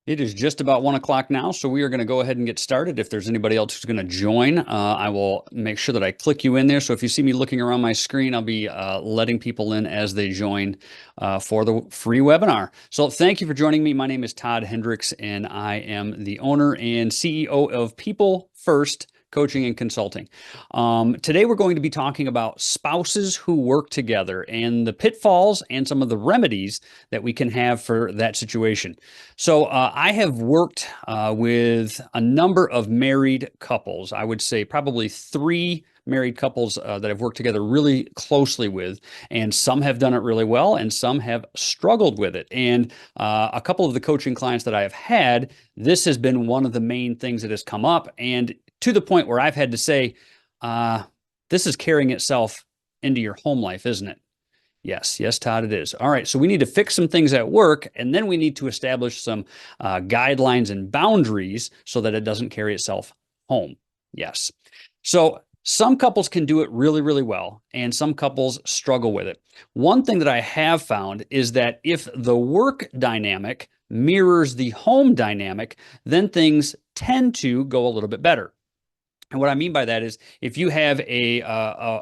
It is just about 1 o'clock now, so we are going to go ahead and get started. If there's anybody else who's going to join, I will make sure that I click you in there. So if you see me looking around my screen, I'll be letting people in as they join for the free webinar. So thank you for joining me. My name is Todd Hendricks, and I am the owner and CEO of People First Coaching and Consulting. Today, we're going to be talking about spouses who work together and the pitfalls and some of the remedies that we can have for that situation. So I have worked with a number of married couples. I would say probably three married couples that I've worked together really closely with, and some have done it really well, and some have struggled with it. And a couple of the coaching clients that I have had, this has been one of the main things that has come up, and to the point where I've had to say, this is carrying itself into your home life, isn't it? Yes, Todd, it is. All right, so we need to fix some things at work, and then we need to establish some guidelines and boundaries so that it doesn't carry itself home. Yes. So some couples can do it really, really well, and some couples struggle with it. One thing that I have found is that if the work dynamic mirrors the home dynamic, then things tend to go a little bit better. And what I mean by that is if you have a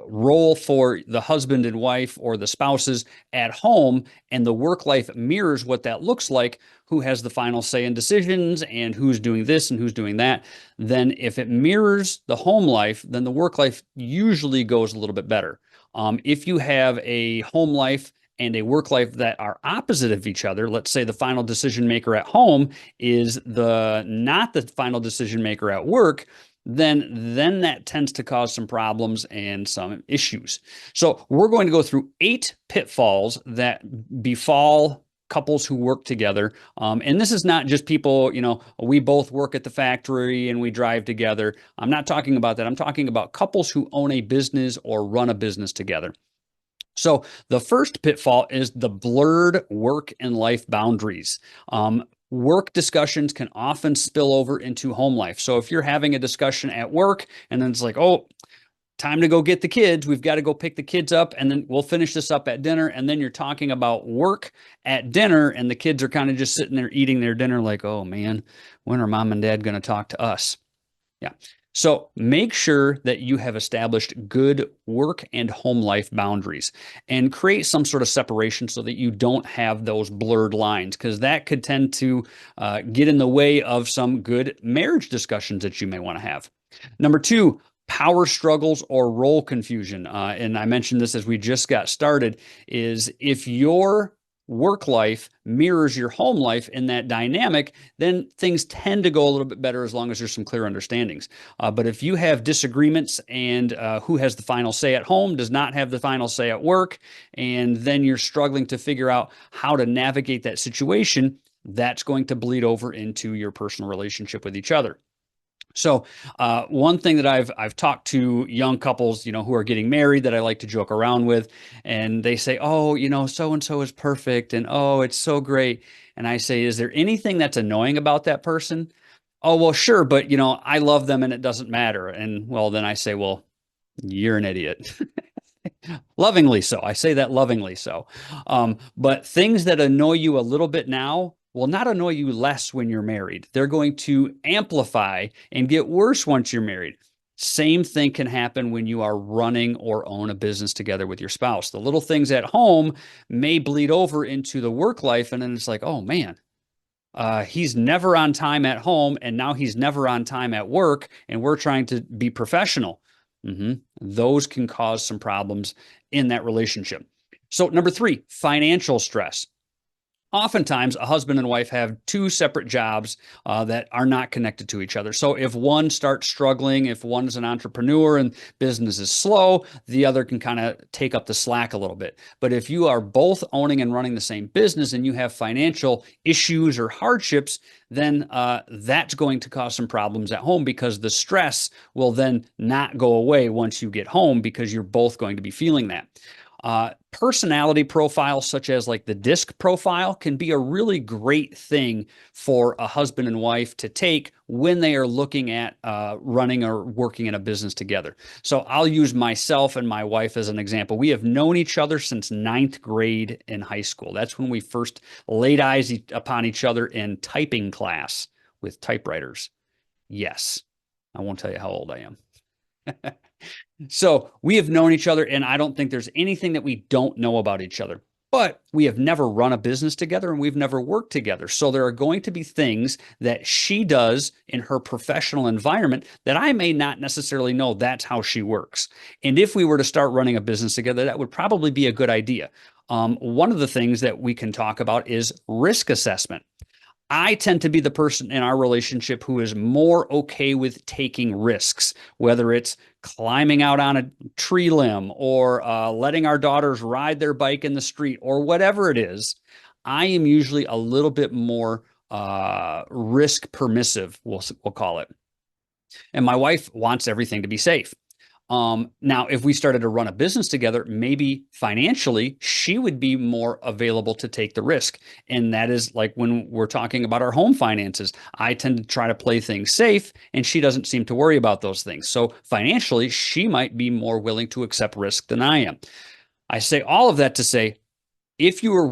role for the husband and wife or the spouses at home and the work life mirrors what that looks like, who has the final say in decisions and who's doing this and who's doing that, then if it mirrors the home life, then the work life usually goes a little bit better. If you have a home life and a work life that are opposite of each other, let's say the final decision maker at home is not the final decision maker at work, then that tends to cause some problems and some issues. So we're going to go through 8 pitfalls that befall couples who work together. And this is not just people, we both work at the factory and we drive together. I'm not talking about that. I'm talking about couples who own a business or run a business together. So the first pitfall is the blurred work and life boundaries. Work discussions can often spill over into home life. So if you're having a discussion at work and then it's like, oh, time to go get the kids, we've got to go pick the kids up, and then we'll finish this up at dinner. And then you're talking about work at dinner, and the kids are kind of just sitting there eating their dinner like, oh man, when are mom and dad going to talk to us? Yeah. So make sure that you have established good work and home life boundaries and create some sort of separation so that you don't have those blurred lines, because that could tend to get in the way of some good marriage discussions that you may want to have. Number 2, power struggles or role confusion. And I mentioned this as we just got started, is if your work life mirrors your home life in that dynamic, then things tend to go a little bit better as long as there's some clear understandings. But if you have disagreements and who has the final say at home does not have the final say at work, and then you're struggling to figure out how to navigate that situation, that's going to bleed over into your personal relationship with each other. So one thing that I've talked to young couples, who are getting married, that I like to joke around with, and they say, "Oh, so and so is perfect, and oh, it's so great." And I say, "Is there anything that's annoying about that person?" "Oh, well, sure, but I love them, and it doesn't matter." And well, then I say, "Well, you're an idiot." Lovingly so. I say that lovingly so. But things that annoy you a little bit now will not annoy you less when you're married. They're going to amplify and get worse once you're married. Same thing can happen when you are running or own a business together with your spouse. The little things at home may bleed over into the work life, and then it's like, oh man, he's never on time at home, and now he's never on time at work, and we're trying to be professional. Those can cause some problems in that relationship. So number 3, financial stress. Oftentimes, a husband and wife have 2 separate jobs that are not connected to each other. So if one starts struggling, if one is an entrepreneur and business is slow, the other can kind of take up the slack a little bit. But if you are both owning and running the same business and you have financial issues or hardships, then that's going to cause some problems at home, because the stress will then not go away once you get home, because you're both going to be feeling that. Personality profiles, such as like the DISC profile, can be a really great thing for a husband and wife to take when they are looking at running or working in a business together. So I'll use myself and my wife as an example. We have known each other since ninth grade in high school. That's when we first laid eyes upon each other in typing class with typewriters. Yes, I won't tell you how old I am. So we have known each other, and I don't think there's anything that we don't know about each other. But we have never run a business together and we've never worked together. So there are going to be things that she does in her professional environment that I may not necessarily know that's how she works. And if we were to start running a business together, that would probably be a good idea. One of the things that we can talk about is risk assessment. I tend to be the person in our relationship who is more okay with taking risks, whether it's climbing out on a tree limb or letting our daughters ride their bike in the street or whatever it is. I am usually a little bit more risk permissive, we'll call it. And my wife wants everything to be safe. Now, if we started to run a business together, maybe financially, she would be more available to take the risk. And that is like when we're talking about our home finances, I tend to try to play things safe and she doesn't seem to worry about those things. So financially, she might be more willing to accept risk than I am. I say all of that to say, if you are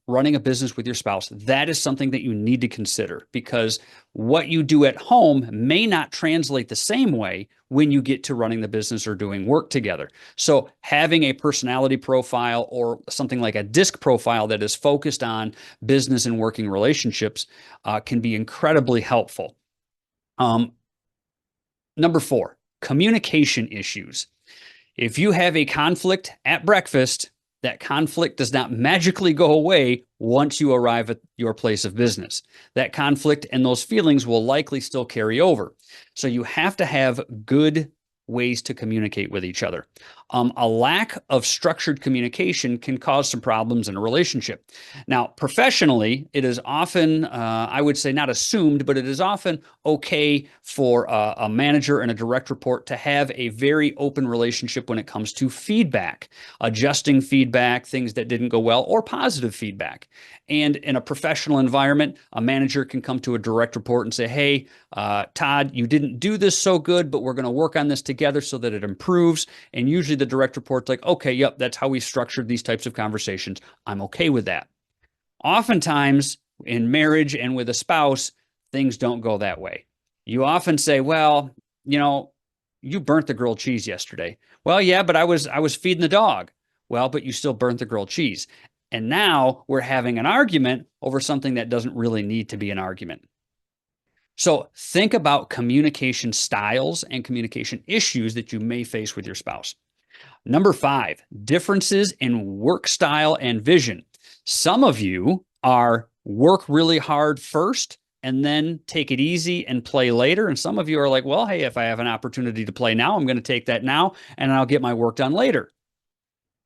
running a business with your spouse, that is something that you need to consider, because what you do at home may not translate the same way when you get to running the business or doing work together. So having a personality profile or something like a DISC profile that is focused on business and working relationships can be incredibly helpful. Number 4, communication issues. If you have a conflict at breakfast, that conflict does not magically go away once you arrive at your place of business. That conflict and those feelings will likely still carry over. So you have to have good ways to communicate with each other. A lack of structured communication can cause some problems in a relationship. Now, professionally, it is often, I would say not assumed, but it is often okay for a manager and a direct report to have a very open relationship when it comes to feedback, adjusting feedback, things that didn't go well, or positive feedback. And in a professional environment, a manager can come to a direct report and say, hey, Todd, you didn't do this so good, but we're going to work on this together so that it improves. And usually the direct report's like, okay, yep, that's how we structured these types of conversations. I'm okay with that. Oftentimes in marriage and with a spouse, things don't go that way. You often say, well, you burnt the grilled cheese yesterday. Well, yeah, but I was feeding the dog. Well, but you still burnt the grilled cheese. And now we're having an argument over something that doesn't really need to be an argument. So think about communication styles and communication issues that you may face with your spouse. Number 5, differences in work style and vision. Some of you are work really hard first and then take it easy and play later. And some of you are like, well, hey, if I have an opportunity to play now, I'm going to take that now and I'll get my work done later.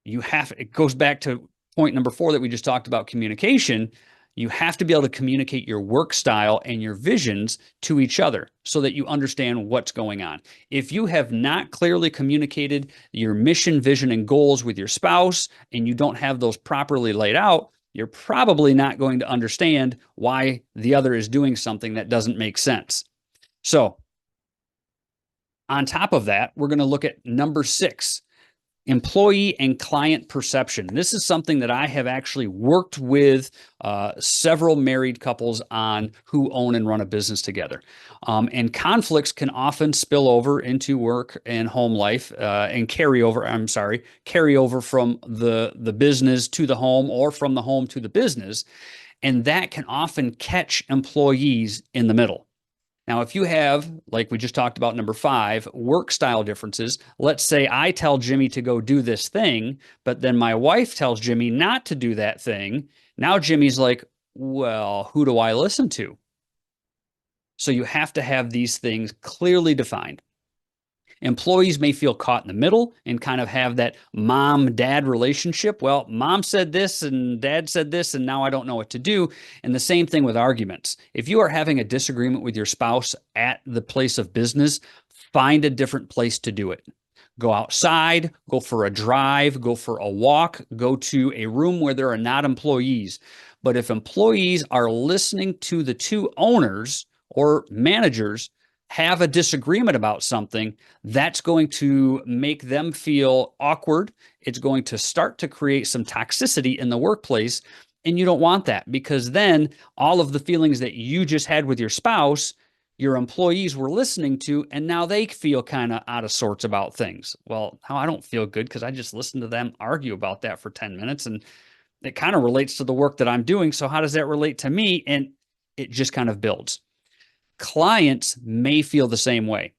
It goes back to point number 4 that we just talked about, communication. You have to be able to communicate your work style and your visions to each other so that you understand what's going on. If you have not clearly communicated your mission, vision, and goals with your spouse, and you don't have those properly laid out, you're probably not going to understand why the other is doing something that doesn't make sense. So on top of that, we're going to look at number 6. Employee and client perception. This is something that I have actually worked with several married couples on who own and run a business together. And conflicts can often spill over into work and home life and carry over from the business to the home or from the home to the business. And that can often catch employees in the middle. Now, if you have, like we just talked about, number 5, work style differences, let's say I tell Jimmy to go do this thing, but then my wife tells Jimmy not to do that thing. Now Jimmy's like, well, who do I listen to? So you have to have these things clearly defined. Employees may feel caught in the middle and kind of have that mom-dad relationship. Well, mom said this and dad said this, and now I don't know what to do. And the same thing with arguments. If you are having a disagreement with your spouse at the place of business, find a different place to do it. Go outside, go for a drive, go for a walk, go to a room where there are not employees. But if employees are listening to the two owners or managers have a disagreement about something, that's going to make them feel awkward. It's going to start to create some toxicity in the workplace. And you don't want that, because then all of the feelings that you just had with your spouse, your employees were listening to, and now they feel kind of out of sorts about things. Well, now I don't feel good because I just listened to them argue about that for 10 minutes, and it kind of relates to the work that I'm doing. So how does that relate to me? And it just kind of builds. Clients may feel the same way.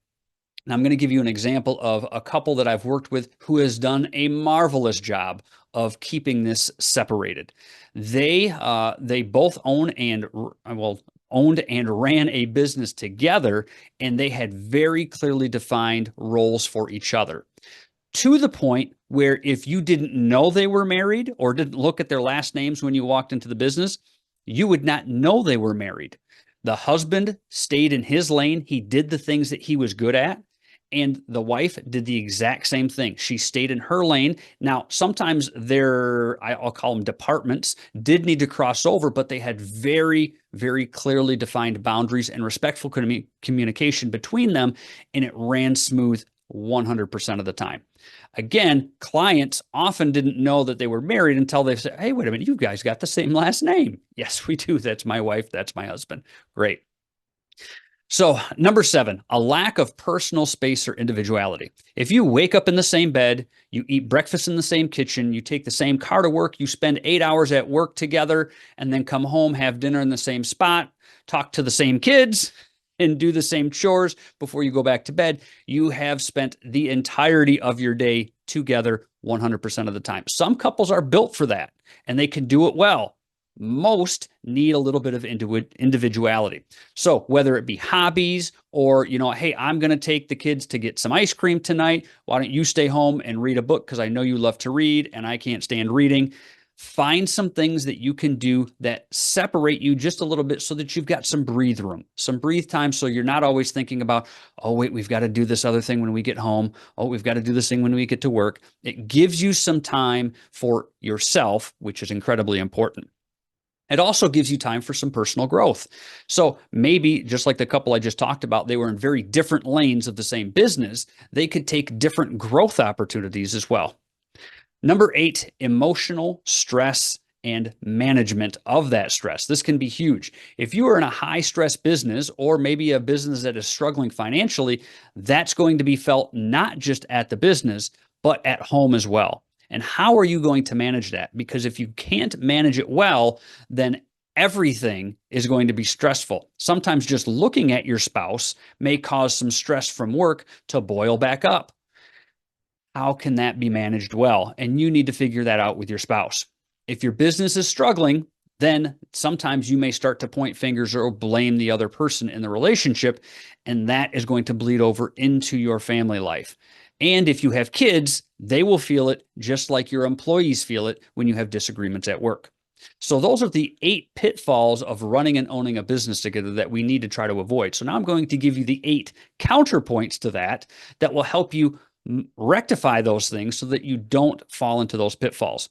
And I'm going to give you an example of a couple that I've worked with who has done a marvelous job of keeping this separated. They both owned and ran a business together, and they had very clearly defined roles for each other, to the point where if you didn't know they were married or didn't look at their last names when you walked into the business, you would not know they were married. The husband stayed in his lane. He did the things that he was good at. And the wife did the exact same thing. She stayed in her lane. Now, sometimes I'll call them departments, did need to cross over, but they had very, very clearly defined boundaries and respectful communication between them, and it ran smooth 100% of the time. Again, clients often didn't know that they were married until they said, hey, wait a minute, you guys got the same last name. Yes, we do. That's my wife. That's my husband. Great. So, number 7, a lack of personal space or individuality. If you wake up in the same bed, you eat breakfast in the same kitchen, you take the same car to work, you spend 8 hours at work together, and then come home, have dinner in the same spot, talk to the same kids, and do the same chores before you go back to bed, you have spent the entirety of your day together 100% of the time. Some couples are built for that, and they can do it well. Most need a little bit of individuality. So whether it be hobbies or, hey, I'm going to take the kids to get some ice cream tonight. Why don't you stay home and read a book? Because I know you love to read and I can't stand reading. Find some things that you can do that separate you just a little bit so that you've got some breathe room, some breathe time. So you're not always thinking about, oh, wait, we've got to do this other thing when we get home. Oh, we've got to do this thing when we get to work. It gives you some time for yourself, which is incredibly important. It also gives you time for some personal growth. So maybe just like the couple I just talked about, they were in very different lanes of the same business. They could take different growth opportunities as well. Number 8, emotional stress and management of that stress. This can be huge. If you are in a high stress business or maybe a business that is struggling financially, that's going to be felt not just at the business, but at home as well. And how are you going to manage that? Because if you can't manage it well, then everything is going to be stressful. Sometimes just looking at your spouse may cause some stress from work to boil back up. How can that be managed well? And you need to figure that out with your spouse. If your business is struggling, then sometimes you may start to point fingers or blame the other person in the relationship, and that is going to bleed over into your family life. And if you have kids, they will feel it just like your employees feel it when you have disagreements at work. So those are the 8 pitfalls of running and owning a business together that we need to try to avoid. So now I'm going to give you the 8 counterpoints to that will help you rectify those things so that you don't fall into those pitfalls.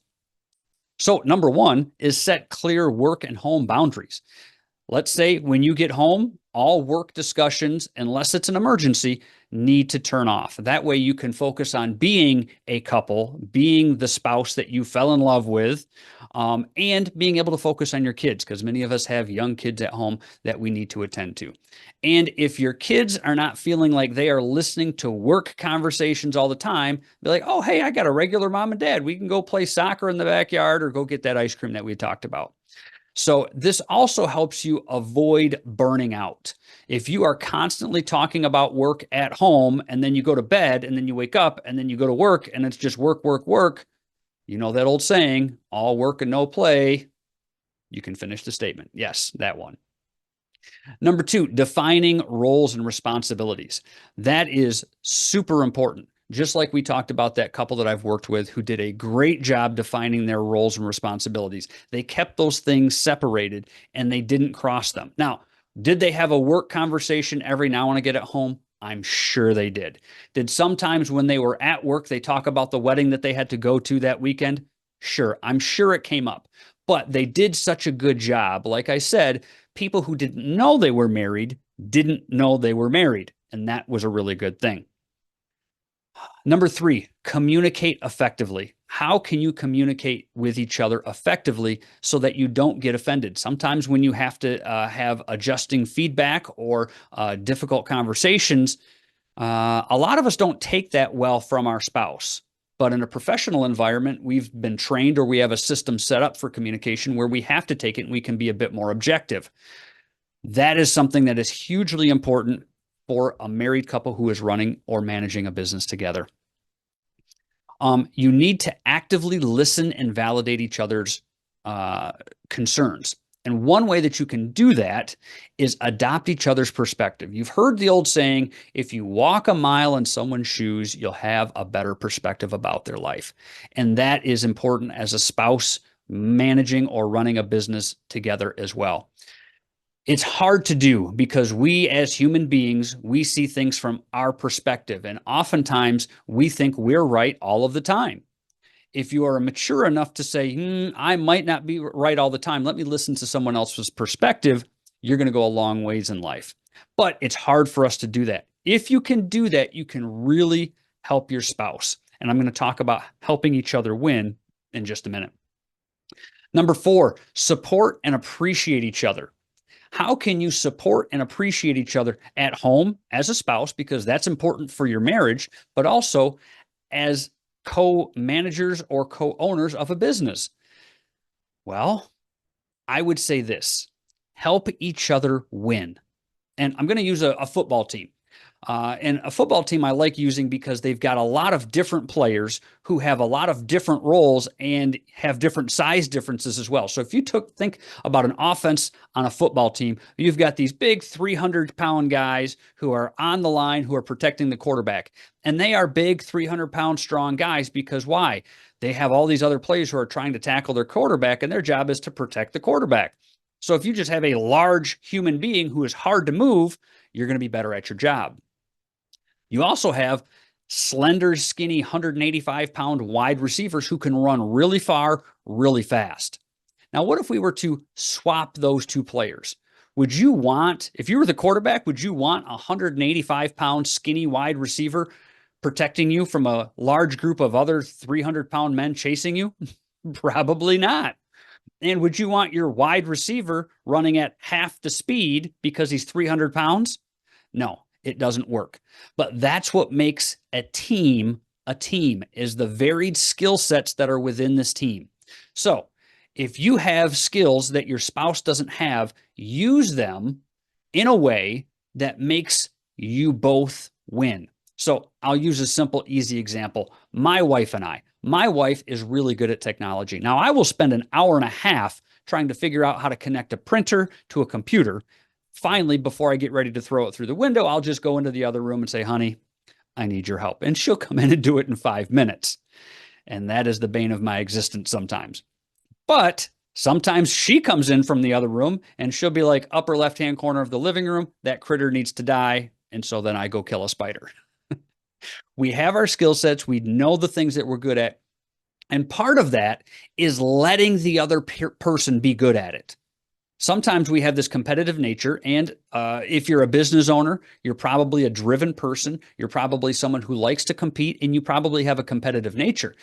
So number 1 is set clear work and home boundaries. Let's say when you get home, all work discussions, unless it's an emergency, need to turn off. That way you can focus on being a couple, being the spouse that you fell in love with, and being able to focus on your kids, because many of us have young kids at home that we need to attend to. And if your kids are not feeling like they are listening to work conversations all the time, be like, oh, hey, I got a regular mom and dad. We can go play soccer in the backyard or go get that ice cream that we talked about. So this also helps you avoid burning out. If you are constantly talking about work at home and then you go to bed and then you wake up and then you go to work and it's just work, work, work, you know that old saying, all work and no play. You can finish the statement. Yes, that one. Number 2, defining roles and responsibilities. That is super important. Just like we talked about that couple that I've worked with who did a great job defining their roles and responsibilities. They kept those things separated and they didn't cross them. Now, did they have a work conversation every now and again at home? I'm sure they did. Did sometimes when they were at work, they talk about the wedding that they had to go to that weekend? Sure, I'm sure it came up. But they did such a good job. Like I said, people who didn't know they were married didn't know they were married. And that was a really good thing. Number three, communicate effectively. How can you communicate with each other effectively so that you don't get offended? Sometimes when you have to have adjusting feedback or difficult conversations, a lot of us don't take that well from our spouse. But in a professional environment, we've been trained or we have a system set up for communication where we have to take it and we can be a bit more objective. That is something that is hugely important for a married couple who is running or managing a business together. You need to actively listen and validate each other's concerns. And one way that you can do that is adopt each other's perspective. You've heard the old saying, if you walk a mile in someone's shoes, you'll have a better perspective about their life. And that is important as a spouse managing or running a business together as well. It's hard to do because we as human beings, we see things from our perspective. And oftentimes we think we're right all of the time. If you are mature enough to say, I might not be right all the time, let me listen to someone else's perspective, you're going to go a long ways in life. But it's hard for us to do that. If you can do that, you can really help your spouse. And I'm going to talk about helping each other win in just a minute. Number four, support and appreciate each other. How can you support and appreciate each other at home as a spouse? Because that's important for your marriage, but also as co-managers or co-owners of a business. Well, I would say this: help each other win. And I'm going to use a football team. And a football team I like using because they've got a lot of different players who have a lot of different roles and have different size differences as well. So if you think about an offense on a football team, you've got these big 300-pound guys who are on the line, who are protecting the quarterback. And they are big 300-pound strong guys because why? They have all these other players who are trying to tackle their quarterback, and their job is to protect the quarterback. So if you just have a large human being who is hard to move, you're going to be better at your job. You also have slender, skinny, 185-pound wide receivers who can run really far, really fast. Now, what if we were to swap those two players? Would you want, if you were the quarterback, would you want a 185-pound skinny wide receiver protecting you from a large group of other 300-pound men chasing you? Probably not. And would you want your wide receiver running at half the speed because he's 300 pounds? No. It doesn't work. But that's what makes a team, is the varied skill sets that are within this team. So if you have skills that your spouse doesn't have, use them in a way that makes you both win. So I'll use a simple, easy example. My wife and I. My wife is really good at technology. Now, I will spend an hour and a half trying to figure out how to connect a printer to a computer. Finally, before I get ready to throw it through the window, I'll just go into the other room and say, honey, I need your help. And she'll come in and do it in 5 minutes. And that is the bane of my existence sometimes. But sometimes she comes in from the other room and she'll be like, upper left-hand corner of the living room, that critter needs to die. And so then I go kill a spider. We have our skill sets. We know the things that we're good at. And part of that is letting the other person be good at it. Sometimes we have this competitive nature, and if you're a business owner, you're probably a driven person. You're probably someone who likes to compete, and you probably have a competitive nature.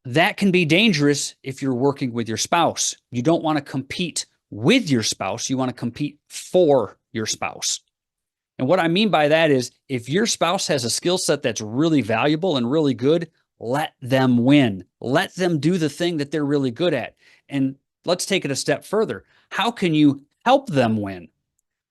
That can be dangerous if you're working with your spouse. You don't want to compete with your spouse. You want to compete for your spouse. And what I mean by that is if your spouse has a skill set that's really valuable and really good, let them win. Let them do the thing that they're really good at. And let's take it a step further. How can you help them win?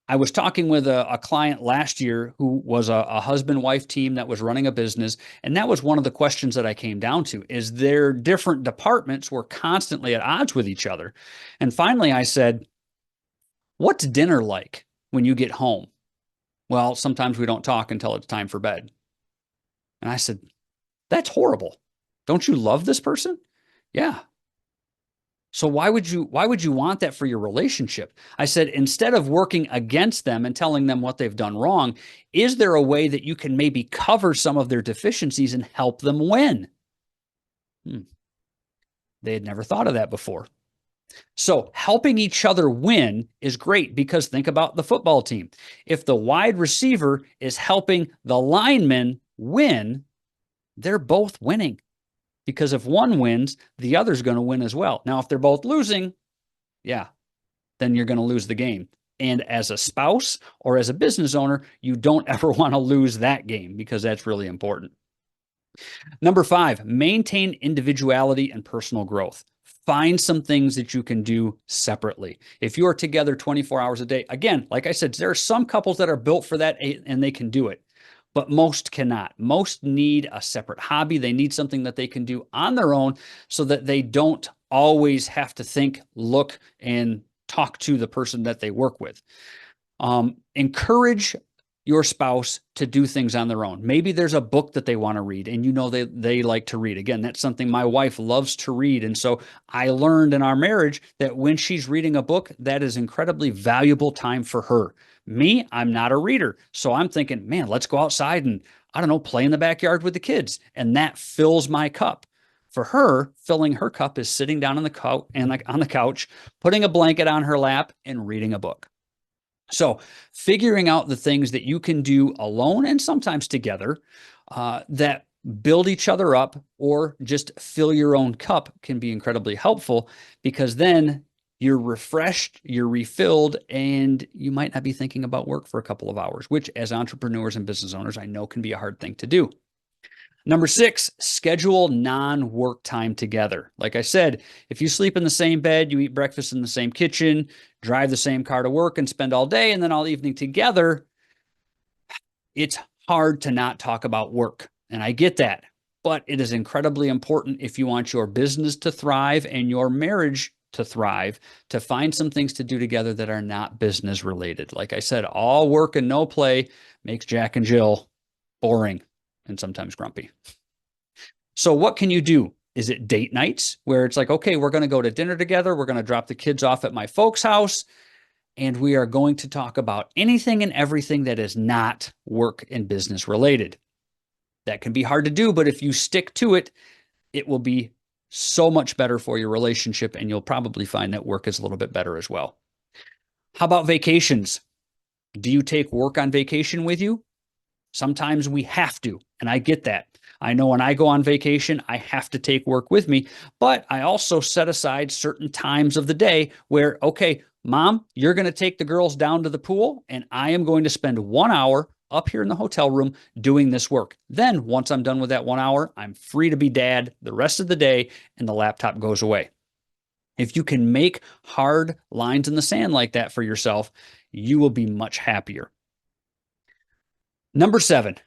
I was talking with a client last year who was a husband-wife team that was running a business, and that was one of the questions that I came down to, is their different departments were constantly at odds with each other. And finally I said, what's dinner like when you get home? Well, sometimes we don't talk until it's time for bed. And I said, that's horrible. Don't you love this person? Yeah. So why would you want that for your relationship? I said, instead of working against them and telling them what they've done wrong, is there a way that you can maybe cover some of their deficiencies and help them win? They had never thought of that before. So helping each other win is great because think about the football team. If the wide receiver is helping the lineman win, they're both winning, because if one wins, the other's going to win as well. Now, if they're both losing, yeah, then you're going to lose the game. And as a spouse or as a business owner, you don't ever want to lose that game because that's really important. Number 5, maintain individuality and personal growth. Find some things that you can do separately. If you are together 24 hours a day, again, like I said, there are some couples that are built for that and they can do it, but most cannot. Most need a separate hobby. They need something that they can do on their own so that they don't always have to think, look, and talk to the person that they work with. Encourage your spouse to do things on their own. Maybe there's a book that they want to read and they like to read. Again, that's something my wife loves to read. And so I learned in our marriage that when she's reading a book, that is incredibly valuable time for her. Me, I'm not a reader. So I'm thinking, man, let's go outside and, I don't know, play in the backyard with the kids. And that fills my cup. For her, filling her cup is sitting down on the couch, putting a blanket on her lap and reading a book. So figuring out the things that you can do alone and sometimes together that build each other up or just fill your own cup can be incredibly helpful, because then you're refreshed, you're refilled, and you might not be thinking about work for a couple of hours, which as entrepreneurs and business owners, I know can be a hard thing to do. Number 6, schedule non-work time together. Like I said, if you sleep in the same bed, you eat breakfast in the same kitchen, drive the same car to work and spend all day and then all evening together, it's hard to not talk about work. And I get that, but it is incredibly important if you want your business to thrive and your marriage to thrive, to find some things to do together that are not business related. Like I said, all work and no play makes Jack and Jill boring and sometimes grumpy. So what can you do? Is it date nights where it's like, okay, we're going to go to dinner together. We're going to drop the kids off at my folks' house, and we are going to talk about anything and everything that is not work and business related. That can be hard to do, but if you stick to it, it will be so much better for your relationship, and you'll probably find that work is a little bit better as well. How about vacations? Do you take work on vacation with you? Sometimes we have to, and I get that. I know when I go on vacation, I have to take work with me, but I also set aside certain times of the day where, okay, Mom, you're going to take the girls down to the pool, and I am going to spend 1 hour up here in the hotel room doing this work. Then once I'm done with that 1 hour, I'm free to be dad the rest of the day, and the laptop goes away. If you can make hard lines in the sand like that for yourself, you will be much happier. Number 7,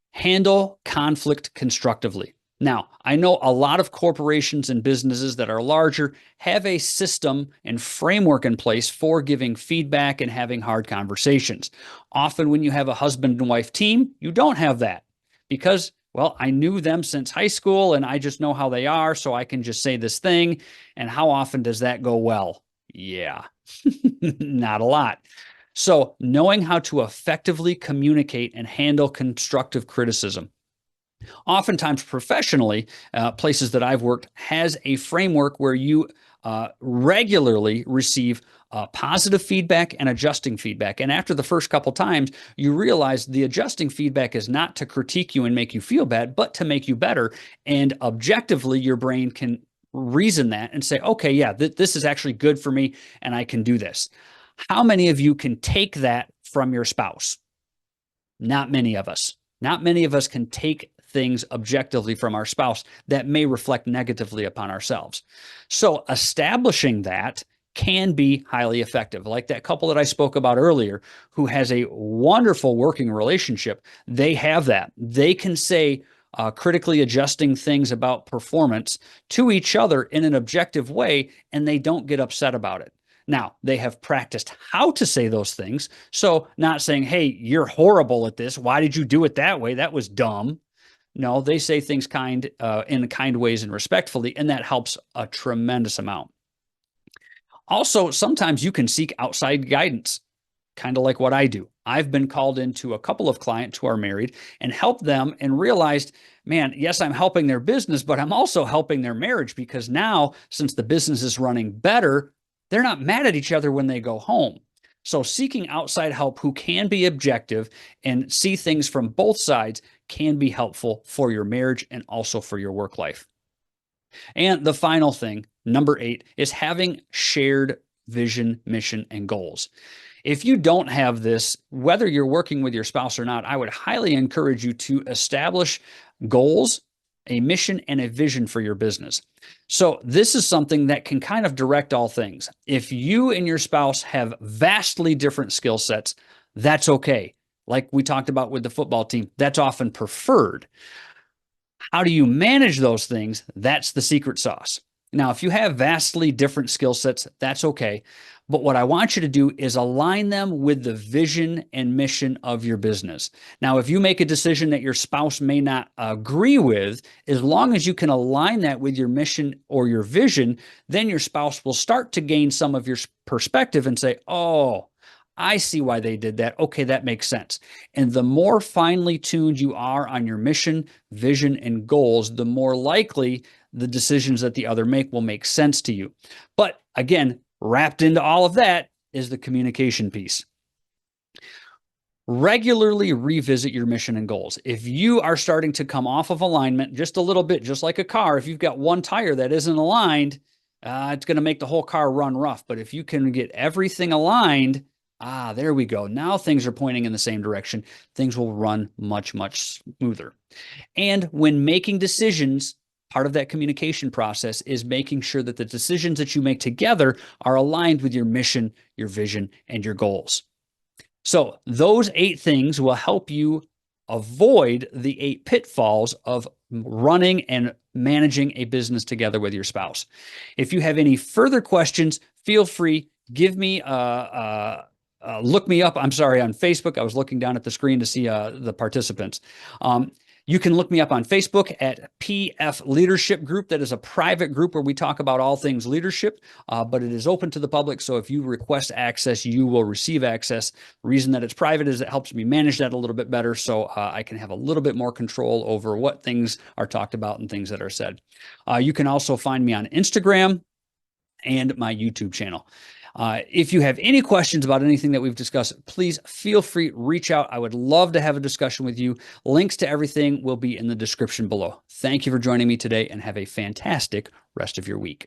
handle conflict constructively. Now, I know a lot of corporations and businesses that are larger have a system and framework in place for giving feedback and having hard conversations. Often when you have a husband and wife team, you don't have that because, well, I knew them since high school and I just know how they are, so I can just say this thing. And how often does that go well? Yeah, not a lot. So knowing how to effectively communicate and handle constructive criticism. Oftentimes professionally, places that I've worked has a framework where you regularly receive positive feedback and adjusting feedback. And after the first couple times, you realize the adjusting feedback is not to critique you and make you feel bad, but to make you better. And objectively, your brain can reason that and say, okay, yeah, this is actually good for me and I can do this. How many of you can take that from your spouse? Not many of us. Not many of us can take things objectively from our spouse that may reflect negatively upon ourselves. So establishing that can be highly effective. Like that couple that I spoke about earlier, who has a wonderful working relationship, they have that. They can say critically adjusting things about performance to each other in an objective way, and they don't get upset about it. Now, they have practiced how to say those things. So not saying, hey, you're horrible at this. Why did you do it that way? That was dumb. No, they say things in kind ways and respectfully, and that helps a tremendous amount. Also, sometimes you can seek outside guidance, kind of like what I do. I've been called into a couple of clients who are married and helped them and realized, man, yes, I'm helping their business, but I'm also helping their marriage, because now, since the business is running better, they're not mad at each other when they go home. So seeking outside help who can be objective and see things from both sides can be helpful for your marriage and also for your work life. And the final thing, number 8, is having shared vision, mission, and goals. If you don't have this, whether you're working with your spouse or not, I would highly encourage you to establish goals, a mission, and a vision for your business. So this is something that can kind of direct all things. If you and your spouse have vastly different skill sets, that's okay. Like we talked about with the football team, that's often preferred. How do you manage those things? That's the secret sauce. Now, if you have vastly different skill sets, that's okay. But what I want you to do is align them with the vision and mission of your business. Now, if you make a decision that your spouse may not agree with, as long as you can align that with your mission or your vision, then your spouse will start to gain some of your perspective and say, oh, I see why they did that. Okay, that makes sense. And the more finely tuned you are on your mission, vision, and goals, the more likely the decisions that the other make will make sense to you. But again, wrapped into all of that is the communication piece. Regularly revisit your mission and goals. If you are starting to come off of alignment just a little bit, just like a car, if you've got one tire that isn't aligned, it's going to make the whole car run rough. But if you can get everything aligned, there we go. Now things are pointing in the same direction. Things will run much, much smoother. And when making decisions, part of that communication process is making sure that the decisions that you make together are aligned with your mission, your vision, and your goals. So those 8 things will help you avoid the 8 pitfalls of running and managing a business together with your spouse. If you have any further questions, feel free, give me look me up. I'm sorry, on Facebook. I was looking down at the screen to see the participants. You can look me up on Facebook at PF Leadership Group. That is a private group where we talk about all things leadership, but it is open to the public. So if you request access, you will receive access. The reason that it's private is it helps me manage that a little bit better, so I can have a little bit more control over what things are talked about and things that are said. You can also find me on Instagram and my YouTube channel. If you have any questions about anything that we've discussed, please feel free, reach out. I would love to have a discussion with you. Links to everything will be in the description below. Thank you for joining me today and have a fantastic rest of your week.